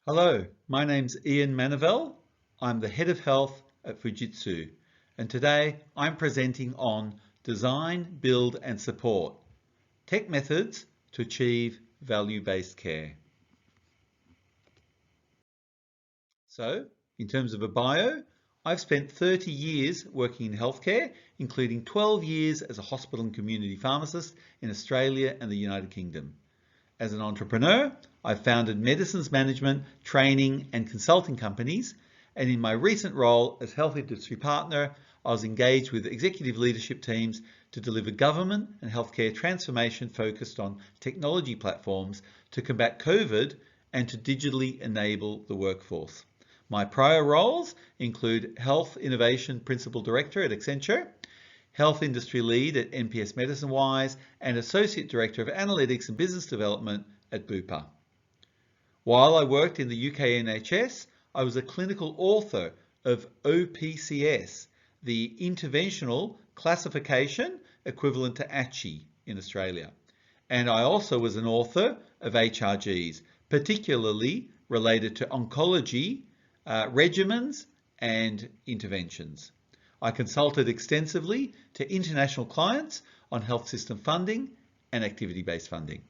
Hello, my name's Ian Manivel. I'm the Head of Health at Fujitsu, and today I'm presenting on Design, Build and Support, Tech Methods to Achieve Value-Based Care. So, in terms of a bio, I've spent 30 years working in healthcare, including 12 years as a hospital and community pharmacist in Australia and the United Kingdom. As an entrepreneur, I've founded medicines management, training and consulting companies, and in my recent role as health industry partner, I was engaged with executive leadership teams to deliver government and healthcare transformation focused on technology platforms to combat COVID and to digitally enable the workforce. My prior roles include Health Innovation Principal Director at Accenture, Health Industry Lead at NPS MedicineWise, and Associate Director of Analytics and Business Development at Bupa. While I worked in the UK NHS, I was a clinical author of OPCS, the interventional classification equivalent to HIE in Australia. And I also was an author of HRGs, particularly related to oncology, regimens and interventions. I consulted extensively to international clients on health system funding and activity-based funding.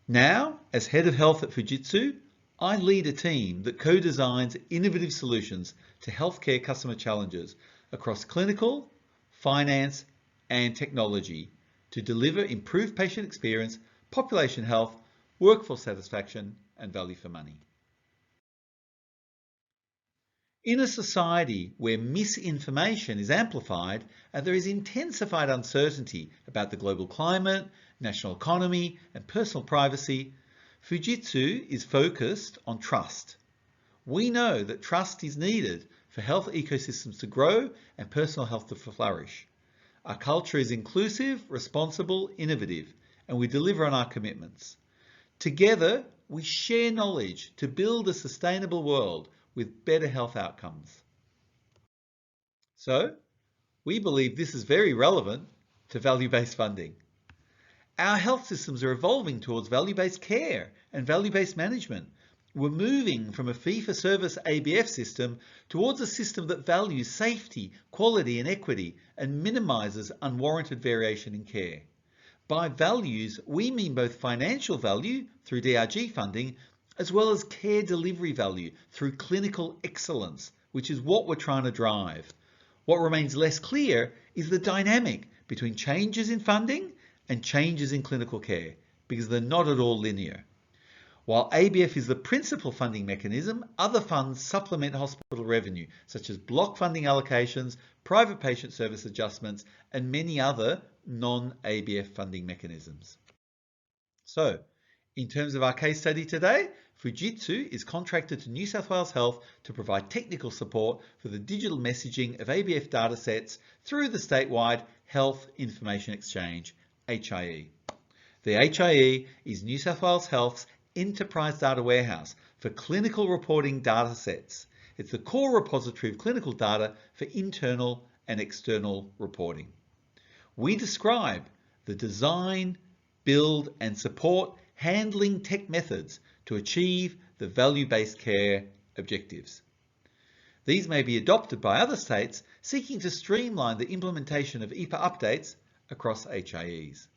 Now, as Head of Health at Fujitsu, I lead a team that co-designs innovative solutions to healthcare customer challenges across clinical, finance, and technology to deliver improved patient experience, population health, workforce satisfaction, and value for money. In a society where misinformation is amplified and there is intensified uncertainty about the global climate, national economy, and personal privacy, Fujitsu is focused on trust. We know that trust is needed for health ecosystems to grow and personal health to flourish. Our culture is inclusive, responsible, innovative, and we deliver on our commitments. Together, we share knowledge to build a sustainable world with better health outcomes. So, we believe this is very relevant to value-based funding. Our health systems are evolving towards value-based care and value-based management. We're moving from a fee-for-service ABF system towards a system that values safety, quality and equity and minimises unwarranted variation in care. By values, we mean both financial value through DRG funding as well as care delivery value through clinical excellence, which is what we're trying to drive. What remains less clear is the dynamic between changes in funding and changes in clinical care, because they're not at all linear. While ABF is the principal funding mechanism, other funds supplement hospital revenue, such as block funding allocations, private patient service adjustments, and many other non-ABF funding mechanisms. So, in terms of our case study today, Fujitsu is contracted to New South Wales Health to provide technical support for the digital messaging of ABF datasets through the statewide Health Information Exchange, HIE. The HIE is New South Wales Health's enterprise data warehouse for clinical reporting datasets. It's the core repository of clinical data for internal and external reporting. We describe the design, build and support handling tech methods to achieve the value-based care objectives. These may be adopted by other states seeking to streamline the implementation of IHPA updates across HIEs.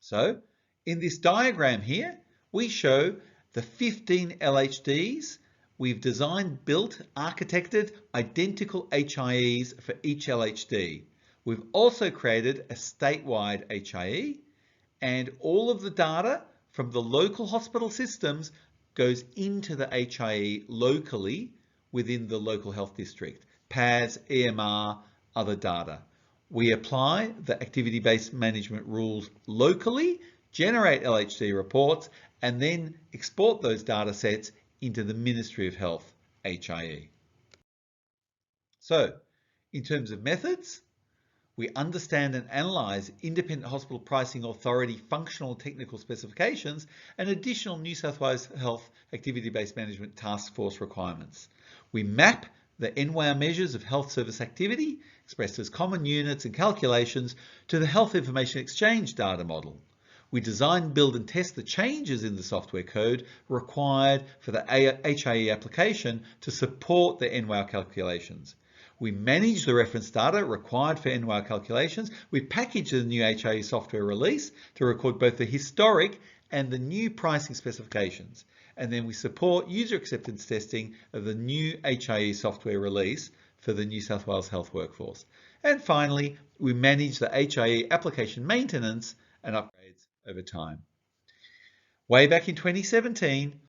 So, in this diagram here, we show the 15 LHDs. We've designed, built, architected identical HIEs for each LHD. We've also created a statewide HIE, and all of the data from the local hospital systems goes into the HIE locally within the local health district, PAS, EMR, other data. We apply the activity-based management rules locally, generate LHD reports, and then export those data sets into the Ministry of Health HIE. So, in terms of methods, we understand and analyse Independent Hospital Pricing Authority functional and technical specifications and additional New South Wales Health Activity-Based Management Task Force requirements. We map the NWAR measures of health service activity, expressed as common units and calculations, to the Health Information Exchange data model. We design, build and test the changes in the software code required for the HIE application to support the NWOW calculations. We manage the reference data required for NWOW calculations. We package the new HIE software release to record both the historic and the new pricing specifications. And then we support user acceptance testing of the new HIE software release for the New South Wales Health workforce. And finally, we manage the HIE application maintenance and upgrades over time. Way back in 2017,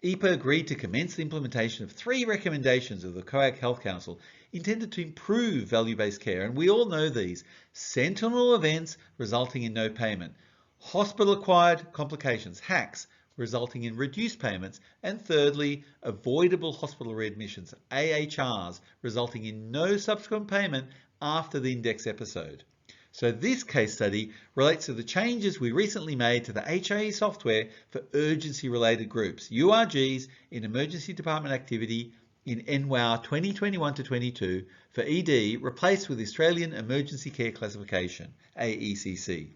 IHPA agreed to commence the implementation of 3 recommendations of the COAG Health Council intended to improve value-based care. And we all know these: sentinel events resulting in no payment, hospital-acquired complications, HACs, resulting in reduced payments, and thirdly, avoidable hospital readmissions, AHRs, resulting in no subsequent payment after the index episode. So this case study relates to the changes we recently made to the HIE software for urgency-related groups, URGs, in emergency department activity in NWOW 2021-22 for ED, replaced with the Australian Emergency Care Classification, AECC.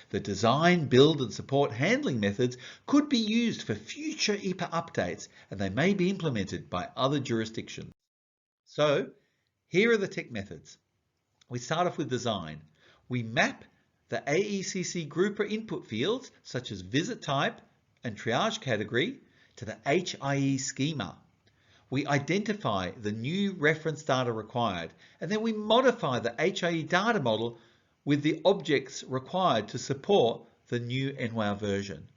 The design, build and support handling methods could be used for future IHPA updates, and they may be implemented by other jurisdictions. So here are the tech methods. We start off with design. We map the AECC grouper input fields, such as visit type and triage category, to the HIE schema. We identify the new reference data required, and then we modify the HIE data model with the objects required to support the new NWOW version.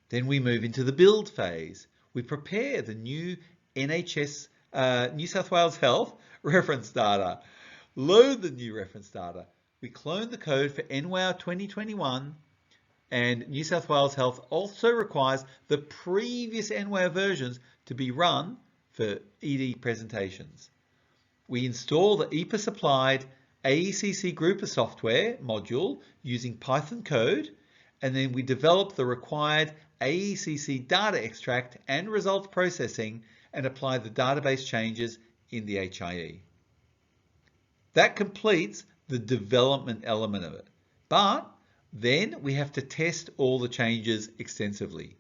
Then we move into the build phase. We prepare the new NHS, New South Wales Health reference data, load the new reference data. We clone the code for NWOW 2021, and New South Wales Health also requires the previous NWOW versions to be run for ED presentations. We install the IHPA supplied AECC grouper software module using Python code, and then we develop the required AECC data extract and results processing and apply the database changes in the HIE. That completes the development element of it, but then we have to test all the changes extensively.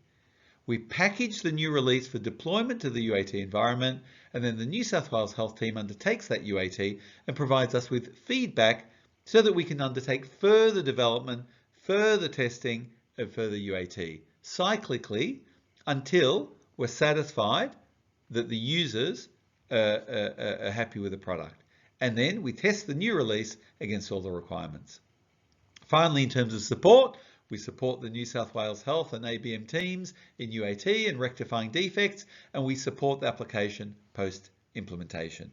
We package the new release for deployment to the UAT environment, and then the New South Wales Health team undertakes that UAT and provides us with feedback so that we can undertake further development, further testing, and further UAT cyclically until we're satisfied that the users are happy with the product. And then we test the new release against all the requirements. Finally, in terms of support, we support the New South Wales Health and ABM teams in UAT and rectifying defects, and we support the application post-implementation.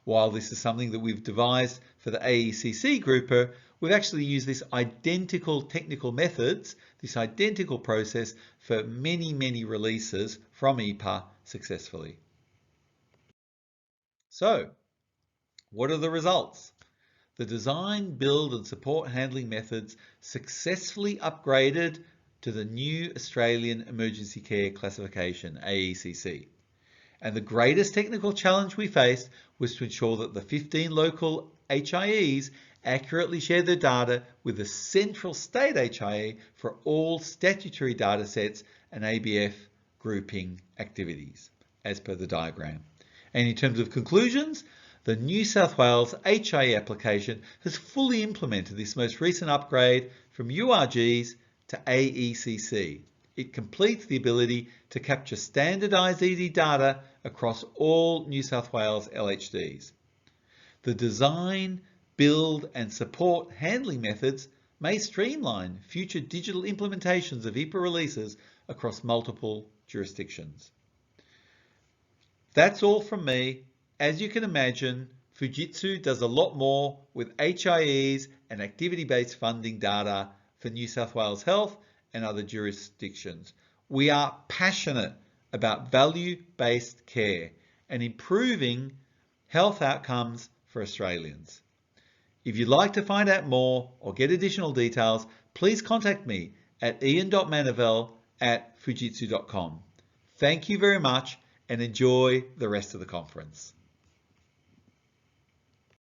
While this is something that we've devised for the AECC grouper, we've actually used this identical technical methods, this identical process for many, many releases from IHPA successfully. So, what are the results? The design, build and support handling methods successfully upgraded to the new Australian Emergency Care Classification, AECC. And the greatest technical challenge we faced was to ensure that the 15 local HIEs accurately shared their data with the central state HIE for all statutory data sets and ABF grouping activities, as per the diagram. And in terms of conclusions, the New South Wales HIE application has fully implemented this most recent upgrade from URGs to AECC. It completes the ability to capture standardised ED data across all New South Wales LHDs. The design, build and support handling methods may streamline future digital implementations of IHPA releases across multiple jurisdictions. That's all from me. As you can imagine, Fujitsu does a lot more with HIEs and activity-based funding data for New South Wales Health and other jurisdictions. We are passionate about value-based care and improving health outcomes for Australians. If you'd like to find out more or get additional details, please contact me at ian.manivel@fujitsu.com. Thank you very much and enjoy the rest of the conference.